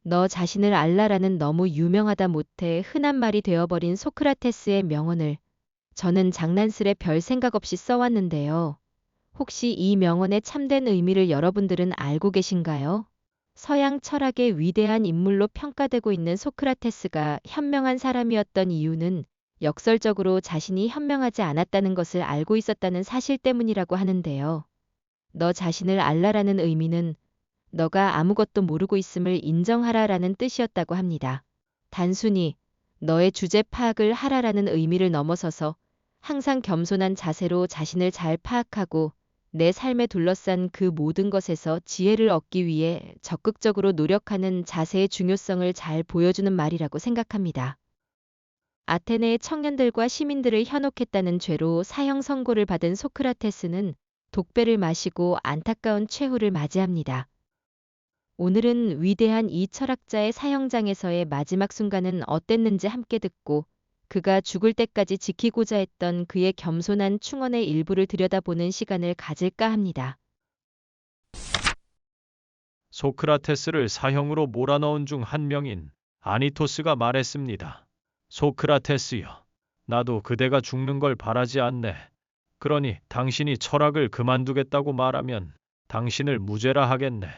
너 자신을 알라라는 너무 유명하다 못해 흔한 말이 되어버린 소크라테스의 명언을 저는 장난스레 별 생각 없이 써왔는데요. 혹시 이 명언의 참된 의미를 여러분들은 알고 계신가요? 서양 철학의 위대한 인물로 평가되고 있는 소크라테스가 현명한 사람이었던 이유는 역설적으로 자신이 현명하지 않았다는 것을 알고 있었다는 사실 때문이라고 하는데요. 너 자신을 알라라는 의미는 너가 아무것도 모르고 있음을 인정하라라는 뜻이었다고 합니다. 단순히 너의 주제 파악을 하라라는 의미를 넘어서서 항상 겸손한 자세로 자신을 잘 파악하고 내 삶에 둘러싼 그 모든 것에서 지혜를 얻기 위해 적극적으로 노력하는 자세의 중요성을 잘 보여주는 말이라고 생각합니다. 아테네의 청년들과 시민들을 현혹했다는 죄로 사형 선고를 받은 소크라테스는 독배를 마시고 안타까운 최후를 맞이합니다. 오늘은 위대한 이 철학자의 사형장에서의 마지막 순간은 어땠는지 함께 듣고 그가 죽을 때까지 지키고자 했던 그의 겸손한 충언의 일부를 들여다보는 시간을 가질까 합니다. 소크라테스를 사형으로 몰아넣은 중 한 명인 아니토스가 말했습니다. 소크라테스여, 나도 그대가 죽는 걸 바라지 않네. 그러니 당신이 철학을 그만두겠다고 말하면 당신을 무죄라 하겠네.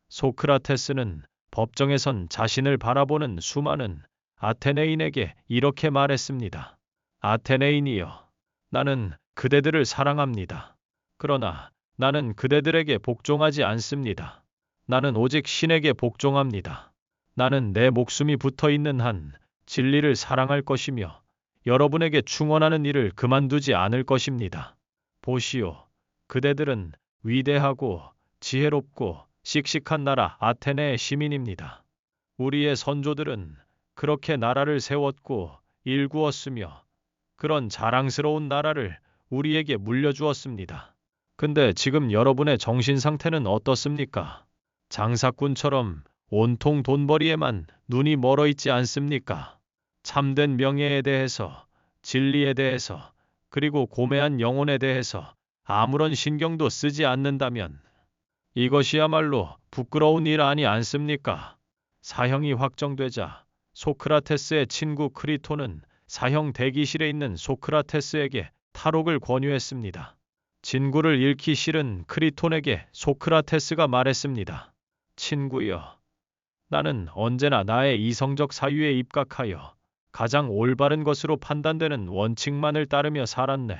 소크라테스는 법정에선 자신을 바라보는 수많은 아테네인에게 이렇게 말했습니다. 아테네인이여, 나는 그대들을 사랑합니다. 그러나 나는 그대들에게 복종하지 않습니다. 나는 오직 신에게 복종합니다. 나는 내 목숨이 붙어 있는 한 진리를 사랑할 것이며 여러분에게 충원하는 일을 그만두지 않을 것입니다. 보시오, 그대들은 위대하고 지혜롭고 씩씩한 나라 아테네의 시민입니다. 우리의 선조들은 그렇게 나라를 세웠고 일구었으며 그런 자랑스러운 나라를 우리에게 물려주었습니다. 근데 지금 여러분의 정신 상태는 어떻습니까? 장사꾼처럼 온통 돈벌이에만 눈이 멀어 있지 않습니까? 참된 명예에 대해서, 진리에 대해서, 그리고 고매한 영혼에 대해서 아무런 신경도 쓰지 않는다면 이것이야말로 부끄러운 일 아니 않습니까? 사형이 확정되자 소크라테스의 친구 크리토는 사형 대기실에 있는 소크라테스에게 탈옥을 권유했습니다. 진구를 잃기 싫은 크리톤에게 소크라테스가 말했습니다. 친구여, 나는 언제나 나의 이성적 사유에 입각하여 가장 올바른 것으로 판단되는 원칙만을 따르며 살았네.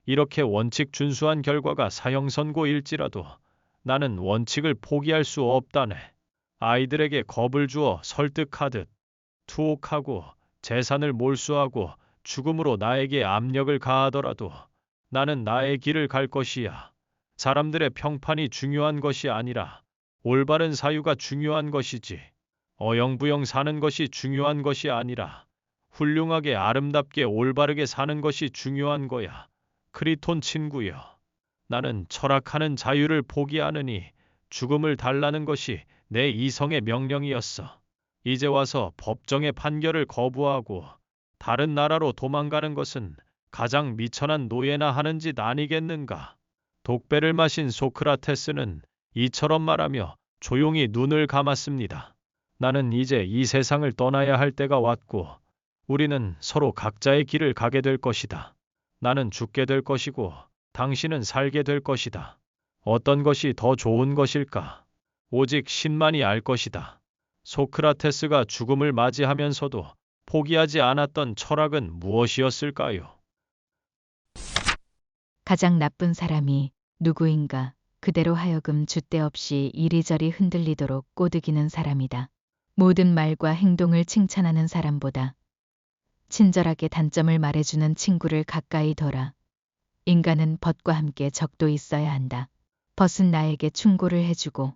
이렇게 원칙 준수한 결과가 사형 선고일지라도 나는 원칙을 포기할 수 없다네. 아이들에게 겁을 주어 설득하듯 투옥하고 재산을 몰수하고 죽음으로 나에게 압력을 가하더라도 나는 나의 길을 갈 것이야. 사람들의 평판이 중요한 것이 아니라 올바른 사유가 중요한 것이지. 어영부영 사는 것이 중요한 것이 아니라 훌륭하게 아름답게 올바르게 사는 것이 중요한 거야. 크리톤 친구여. 나는 철학하는 자유를 포기하느니 죽음을 달라는 것이 내 이성의 명령이었어. 이제 와서 법정의 판결을 거부하고 다른 나라로 도망가는 것은 가장 미천한 노예나 하는 짓 아니겠는가? 독배를 마신 소크라테스는 이처럼 말하며 조용히 눈을 감았습니다. 나는 이제 이 세상을 떠나야 할 때가 왔고 우리는 서로 각자의 길을 가게 될 것이다. 나는 죽게 될 것이고 당신은 살게 될 것이다. 어떤 것이 더 좋은 것일까? 오직 신만이 알 것이다. 소크라테스가 죽음을 맞이하면서도 포기하지 않았던 철학은 무엇이었을까요? 가장 나쁜 사람이 누구인가? 그대로 하여금 줏대 없이 이리저리 흔들리도록 꼬드기는 사람이다. 모든 말과 행동을 칭찬하는 사람보다 친절하게 단점을 말해주는 친구를 가까이 둬라. 인간은 벗과 함께 적도 있어야 한다. 벗은 나에게 충고를 해주고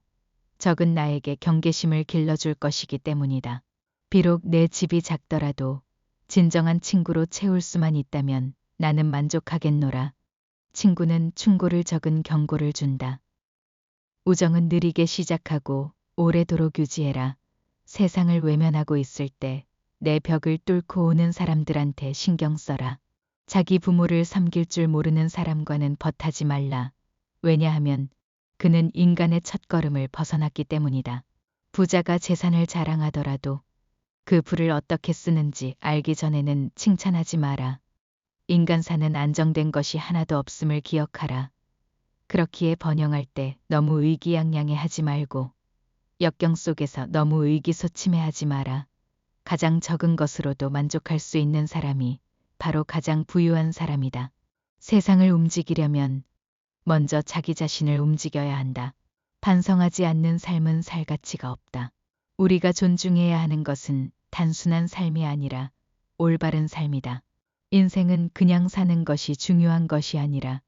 적은 나에게 경계심을 길러줄 것이기 때문이다. 비록 내 집이 작더라도 진정한 친구로 채울 수만 있다면 나는 만족하겠노라. 친구는 충고를 적은 경고를 준다. 우정은 느리게 시작하고 오래도록 유지해라. 세상을 외면하고 있을 때 내 벽을 뚫고 오는 사람들한테 신경 써라. 자기 부모를 섬길 줄 모르는 사람과는 벗하지 말라. 왜냐하면 그는 인간의 첫걸음을 벗어났기 때문이다. 부자가 재산을 자랑하더라도 그 부를 어떻게 쓰는지 알기 전에는 칭찬하지 마라. 인간사는 안정된 것이 하나도 없음을 기억하라. 그렇기에 번영할 때 너무 의기양양해 하지 말고 역경 속에서 너무 의기소침해하지 마라. 가장 적은 것으로도 만족할 수 있는 사람이 바로 가장 부유한 사람이다. 세상을 움직이려면 먼저 자기 자신을 움직여야 한다. 반성하지 않는 삶은 살 가치가 없다. 우리가 존중해야 하는 것은 단순한 삶이 아니라 올바른 삶이다. 인생은 그냥 사는 것이 중요한 것이 아니라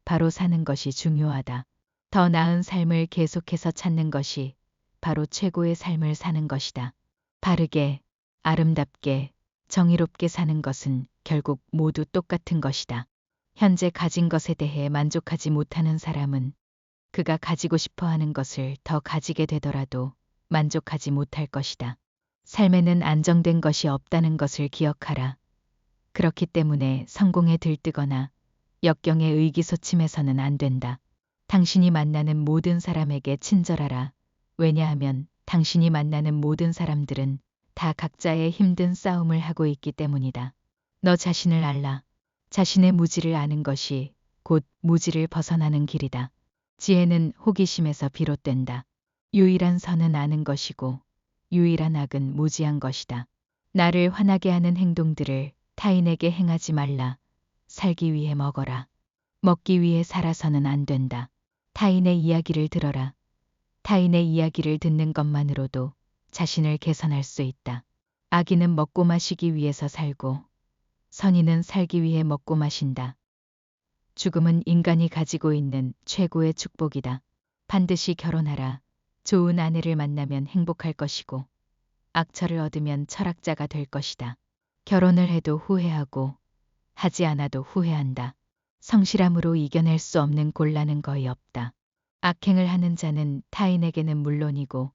바로 사는 것이 중요하다. 더 나은 삶을 계속해서 찾는 것이 바로 최고의 삶을 사는 것이다. 바르게, 아름답게, 정의롭게 사는 것은 결국 모두 똑같은 것이다. 현재 가진 것에 대해 만족하지 못하는 사람은 그가 가지고 싶어 하는 것을 더 가지게 되더라도 만족하지 못할 것이다. 삶에는 안정된 것이 없다는 것을 기억하라. 그렇기 때문에 성공에 들뜨거나 역경에 의기소침해서는 안 된다. 당신이 만나는 모든 사람에게 친절하라. 왜냐하면 당신이 만나는 모든 사람들은 다 각자의 힘든 싸움을 하고 있기 때문이다. 너 자신을 알라. 자신의 무지를 아는 것이 곧 무지를 벗어나는 길이다. 지혜는 호기심에서 비롯된다. 유일한 선은 아는 것이고 유일한 악은 무지한 것이다. 나를 화나게 하는 행동들을 타인에게 행하지 말라. 살기 위해 먹어라. 먹기 위해 살아서는 안 된다. 타인의 이야기를 들어라. 타인의 이야기를 듣는 것만으로도 자신을 개선할 수 있다. 악인은 먹고 마시기 위해서 살고 선인은 살기 위해 먹고 마신다. 죽음은 인간이 가지고 있는 최고의 축복이다. 반드시 결혼하라. 좋은 아내를 만나면 행복할 것이고 악처를 얻으면 철학자가 될 것이다. 결혼을 해도 후회하고 하지 않아도 후회한다. 성실함으로 이겨낼 수 없는 곤란은 거의 없다. 악행을 하는 자는 타인에게는 물론이고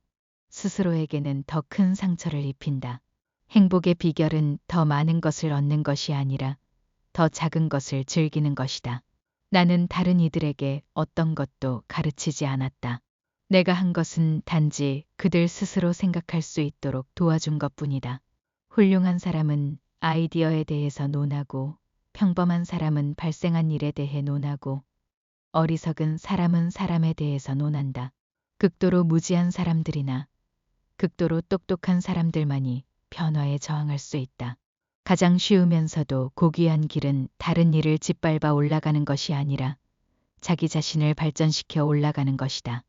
스스로에게는 더 큰 상처를 입힌다. 행복의 비결은 더 많은 것을 얻는 것이 아니라 더 작은 것을 즐기는 것이다. 나는 다른 이들에게 어떤 것도 가르치지 않았다. 내가 한 것은 단지 그들 스스로 생각할 수 있도록 도와준 것뿐이다. 훌륭한 사람은 아이디어에 대해서 논하고 평범한 사람은 발생한 일에 대해 논하고 어리석은 사람은 사람에 대해서 논한다. 극도로 무지한 사람들이나 극도로 똑똑한 사람들만이 변화에 저항할 수 있다. 가장 쉬우면서도 고귀한 길은 다른 일을 짓밟아 올라가는 것이 아니라 자기 자신을 발전시켜 올라가는 것이다.